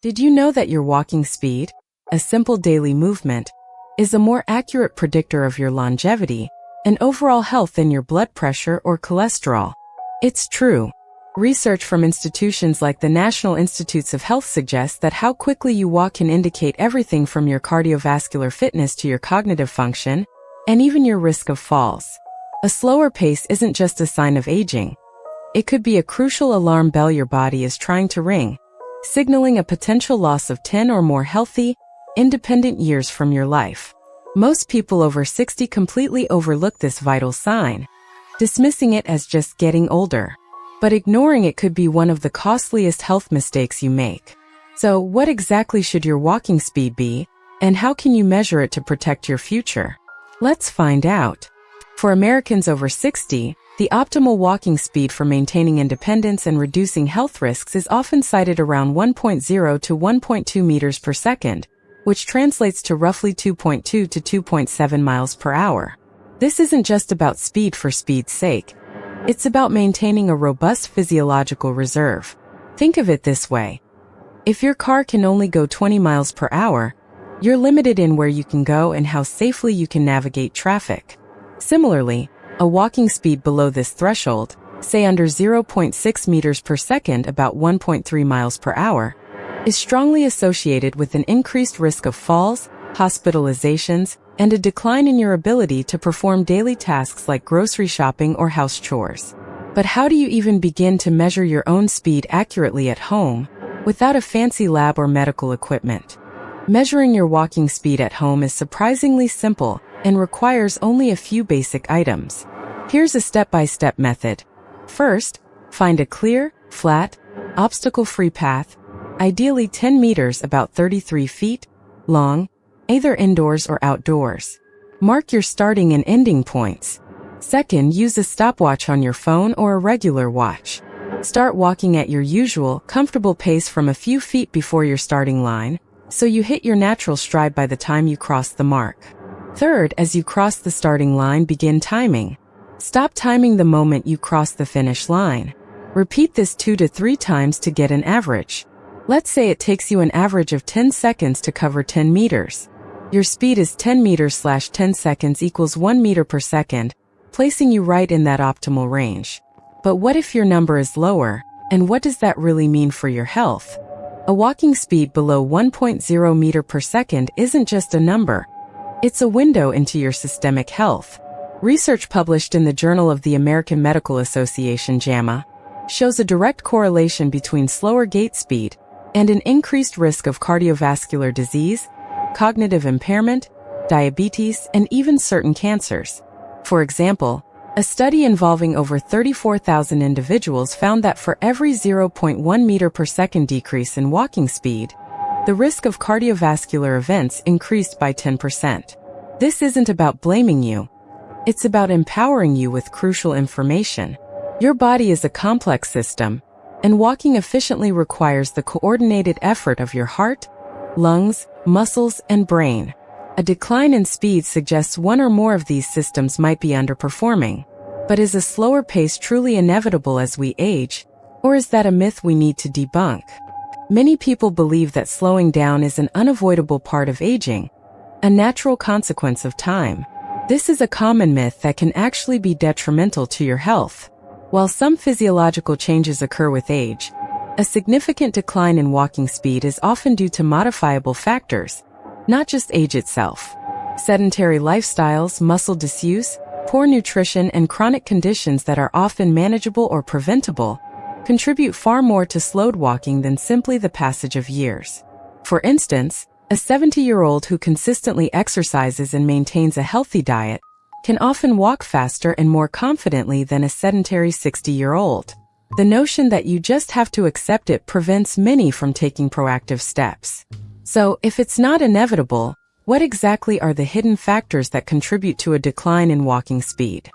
Did you know that your walking speed, a simple daily movement, is a more accurate predictor of your longevity and overall health than your blood pressure or cholesterol? It's true. Research from institutions like the National Institutes of Health suggests that how quickly you walk can indicate everything from your cardiovascular fitness to your cognitive function, and even your risk of falls. A slower pace isn't just a sign of aging. It could be a crucial alarm bell your body is trying to ring, signaling a potential loss of 10 or more healthy, independent years from your life. Most people over 60 completely overlook this vital sign, dismissing it as just getting older. But ignoring it could be one of the costliest health mistakes you make. So, what exactly should your walking speed be, and how can you measure it to protect your future? Let's find out. For Americans over 60, the optimal walking speed for maintaining independence and reducing health risks is often cited around 1.0 to 1.2 meters per second, which translates to roughly 2.2 to 2.7 miles per hour. This isn't just about speed for speed's sake. It's about maintaining a robust physiological reserve. Think of it this way. If your car can only go 20 miles per hour, you're limited in where you can go and how safely you can navigate traffic. Similarly, a walking speed below this threshold, say under 0.6 meters per second, about 1.3 miles per hour, is strongly associated with an increased risk of falls, hospitalizations, and a decline in your ability to perform daily tasks like grocery shopping or house chores. But how do you even begin to measure your own speed accurately at home, without a fancy lab or medical equipment? Measuring your walking speed at home is surprisingly simple and requires only a few basic items. Here's a step-by-step method. First, find a clear, flat, obstacle-free path, ideally 10 meters, about 33 feet, long, either indoors or outdoors. Mark your starting and ending points. Second, use a stopwatch on your phone or a regular watch. Start walking at your usual, comfortable pace from a few feet before your starting line, so you hit your natural stride by the time you cross the mark. Third, as you cross the starting line, begin timing. Stop timing the moment you cross the finish line. Repeat this 2 to 3 times to get an average. Let's say it takes you an average of 10 seconds to cover 10 meters. Your speed is 10 meters/10 seconds equals 1 meter per second, placing you right in that optimal range. But what if your number is lower, and what does that really mean for your health? A walking speed below 1.0 meter per second isn't just a number. It's a window into your systemic health. Research published in the Journal of the American Medical Association (JAMA) shows a direct correlation between slower gait speed and an increased risk of cardiovascular disease, cognitive impairment, diabetes, and even certain cancers. For example, a study involving over 34,000 individuals found that for every 0.1 meter per second decrease in walking speed, the risk of cardiovascular events increased by 10%. This isn't about blaming you. It's about empowering you with crucial information. Your body is a complex system, and walking efficiently requires the coordinated effort of your heart, lungs, muscles, and brain. A decline in speed suggests one or more of these systems might be underperforming. But is a slower pace truly inevitable as we age, or is that a myth we need to debunk? Many people believe that slowing down is an unavoidable part of aging, a natural consequence of time. This is a common myth that can actually be detrimental to your health. While some physiological changes occur with age, a significant decline in walking speed is often due to modifiable factors, not just age itself. Sedentary lifestyles, muscle disuse, poor nutrition, and chronic conditions that are often manageable or preventable contribute far more to slowed walking than simply the passage of years. For instance, a 70-year-old who consistently exercises and maintains a healthy diet can often walk faster and more confidently than a sedentary 60-year-old. The notion that you just have to accept it prevents many from taking proactive steps. So, if it's not inevitable, what exactly are the hidden factors that contribute to a decline in walking speed?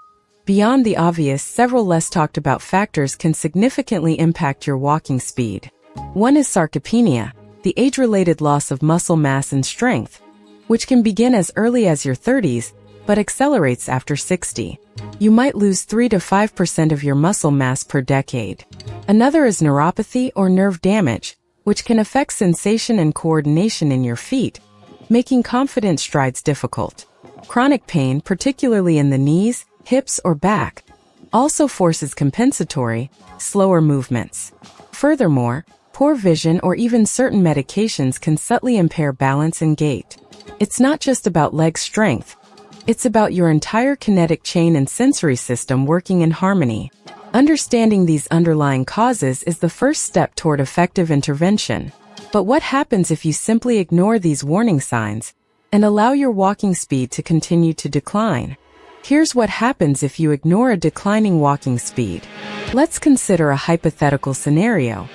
Beyond the obvious, several less talked about factors can significantly impact your walking speed. One is sarcopenia, the age-related loss of muscle mass and strength, which can begin as early as your 30s, but accelerates after 60. You might lose 3 to 5% of your muscle mass per decade. Another is neuropathy or nerve damage, which can affect sensation and coordination in your feet, making confident strides difficult. Chronic pain, particularly in the knees, hips, or back, also forces compensatory, slower movements. Furthermore, poor vision or even certain medications can subtly impair balance and gait. It's not just about leg strength, it's about your entire kinetic chain and sensory system working in harmony. Understanding these underlying causes is the first step toward effective intervention. But what happens if you simply ignore these warning signs and allow your walking speed to continue to decline? Here's what happens if you ignore a declining walking speed. Let's consider a hypothetical scenario.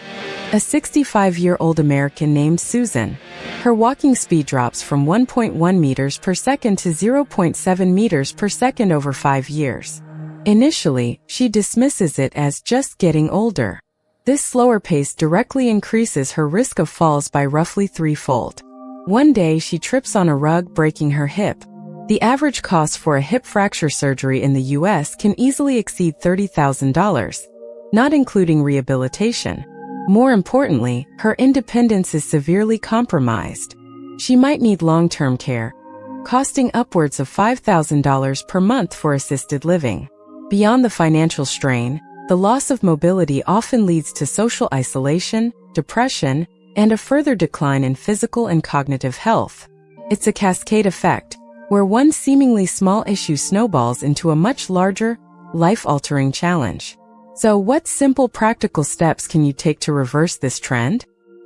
A 65-year-old American named Susan. Her walking speed drops from 1.1 meters per second to 0.7 meters per second over 5 years. Initially, she dismisses it as just getting older. This slower pace directly increases her risk of falls by roughly threefold. One day she trips on a rug, breaking her hip. The average cost for a hip fracture surgery in the US can easily exceed $30,000, not including rehabilitation. More importantly, her independence is severely compromised. She might need long-term care, costing upwards of $5,000 per month for assisted living. Beyond the financial strain, the loss of mobility often leads to social isolation, depression, and a further decline in physical and cognitive health. It's a cascade effect, where one seemingly small issue snowballs into a much larger, life-altering challenge. So what simple practical steps can you take to reverse this trend?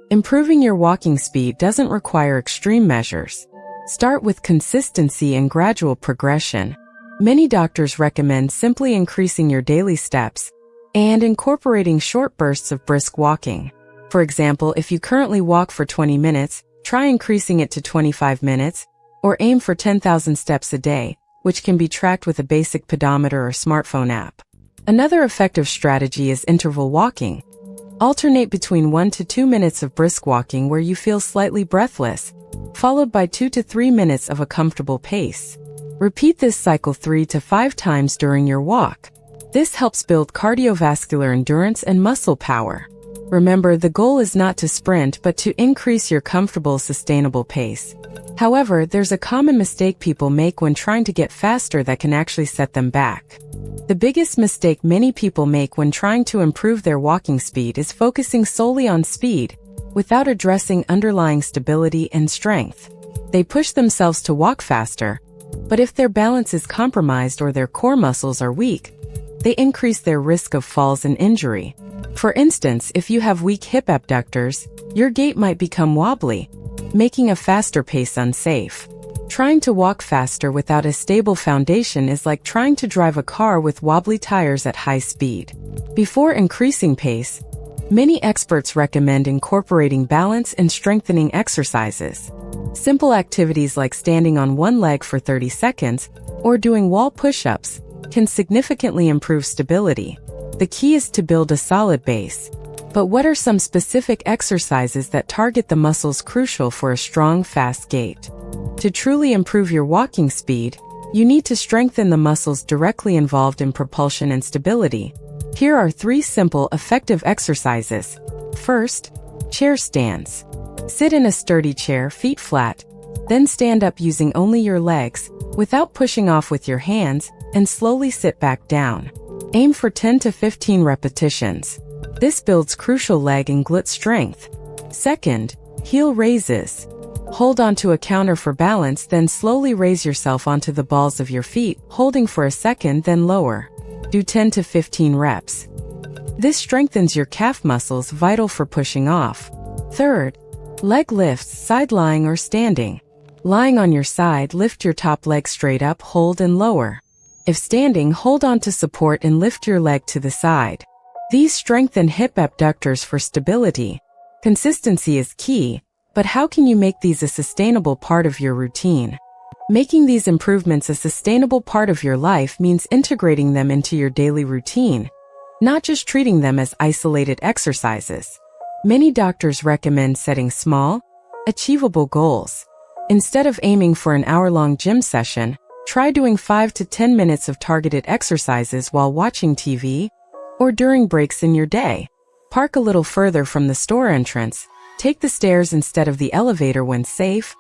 Improving your walking speed doesn't require extreme measures. Start with consistency and gradual progression. Many doctors recommend simply increasing your daily steps and incorporating short bursts of brisk walking. For example, if you currently walk for 20 minutes, try increasing it to 25 minutes, or aim for 10,000 steps a day, which can be tracked with a basic pedometer or smartphone app. Another effective strategy is interval walking. Alternate between 1 to 2 minutes of brisk walking where you feel slightly breathless, followed by 2 to 3 minutes of a comfortable pace. Repeat this cycle 3 to 5 times during your walk. This helps build cardiovascular endurance and muscle power. Remember, the goal is not to sprint but to increase your comfortable, sustainable pace. However, there's a common mistake people make when trying to get faster that can actually set them back. The biggest mistake many people make when trying to improve their walking speed is focusing solely on speed, without addressing underlying stability and strength. They push themselves to walk faster, but if their balance is compromised or their core muscles are weak, they increase their risk of falls and injury. For instance, if you have weak hip abductors, your gait might become wobbly, making a faster pace unsafe. Trying to walk faster without a stable foundation is like trying to drive a car with wobbly tires at high speed. Before increasing pace, many experts recommend incorporating balance and strengthening exercises. Simple activities like standing on one leg for 30 seconds or doing wall push-ups can significantly improve stability. The key is to build a solid base. But what are some specific exercises that target the muscles crucial for a strong, fast gait? To truly improve your walking speed, you need to strengthen the muscles directly involved in propulsion and stability. Here are 3 simple, effective exercises. First, chair stands. Sit in a sturdy chair, feet flat, then stand up using only your legs, without pushing off with your hands, and slowly sit back down. Aim for 10 to 15 repetitions. This builds crucial leg and glute strength. Second, heel raises. Hold onto a counter for balance, then slowly raise yourself onto the balls of your feet, holding for a second, then lower. Do 10 to 15 reps. This strengthens your calf muscles, vital for pushing off. Third, leg lifts, side lying or standing. Lying on your side, lift your top leg straight up, hold and lower. If standing, hold on to support and lift your leg to the side. These strengthen hip abductors for stability. Consistency is key, but how can you make these a sustainable part of your routine? Making these improvements a sustainable part of your life means integrating them into your daily routine, not just treating them as isolated exercises. Many doctors recommend setting small, achievable goals. Instead of aiming for an hour-long gym session, try doing 5 to 10 minutes of targeted exercises while watching TV or during breaks in your day. Park a little further from the store entrance. Take the stairs instead of the elevator when safe,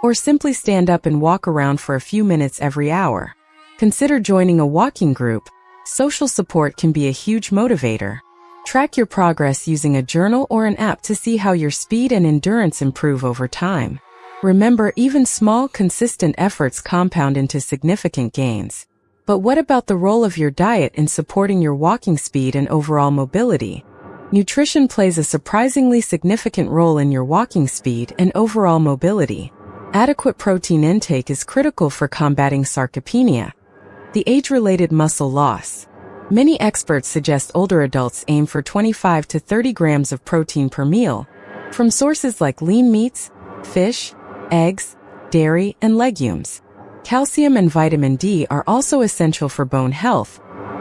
or simply stand up and walk around for a few minutes every hour. Consider joining a walking group. Social support can be a huge motivator. Track your progress using a journal or an app to see how your speed and endurance improve over time. Remember, even small, consistent efforts compound into significant gains. But what about the role of your diet in supporting your walking speed and overall mobility? Nutrition plays a surprisingly significant role in your walking speed and overall mobility. Adequate protein intake is critical for combating sarcopenia, the age-related muscle loss. Many experts suggest older adults aim for 25 to 30 grams of protein per meal, from sources like lean meats, fish, eggs, dairy, and legumes. Calcium and vitamin D are also essential for bone health,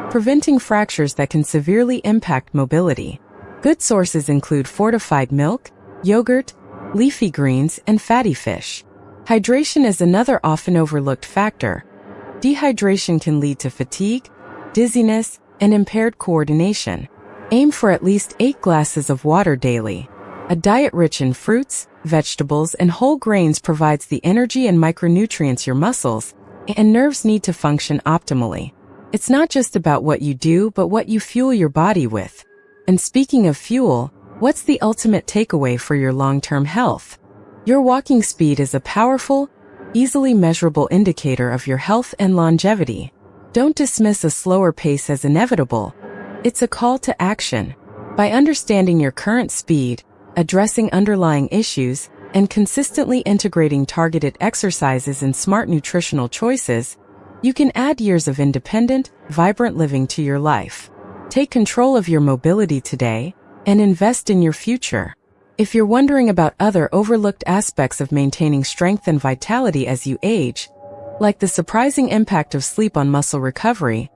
preventing fractures that can severely impact mobility. Good sources include fortified milk, yogurt, leafy greens, and fatty fish. Hydration is another often overlooked factor. Dehydration can lead to fatigue, dizziness, and impaired coordination. Aim for at least 8 glasses of water daily. A diet rich in fruits, vegetables, and whole grains provides the energy and micronutrients your muscles and nerves need to function optimally. It's not just about what you do, but what you fuel your body with. And speaking of fuel, what's the ultimate takeaway for your long-term health? Your walking speed is a powerful, easily measurable indicator of your health and longevity. Don't dismiss a slower pace as inevitable. It's a call to action. By understanding your current speed, addressing underlying issues, and consistently integrating targeted exercises and smart nutritional choices, you can add years of independent, vibrant living to your life. Take control of your mobility today and invest in your future. If you're wondering about other overlooked aspects of maintaining strength and vitality as you age, like the surprising impact of sleep on muscle recovery,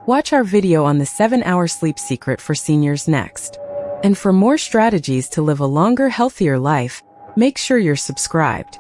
watch our video on the 7-hour sleep secret for seniors next. And for more strategies to live a longer, healthier life, make sure you're subscribed.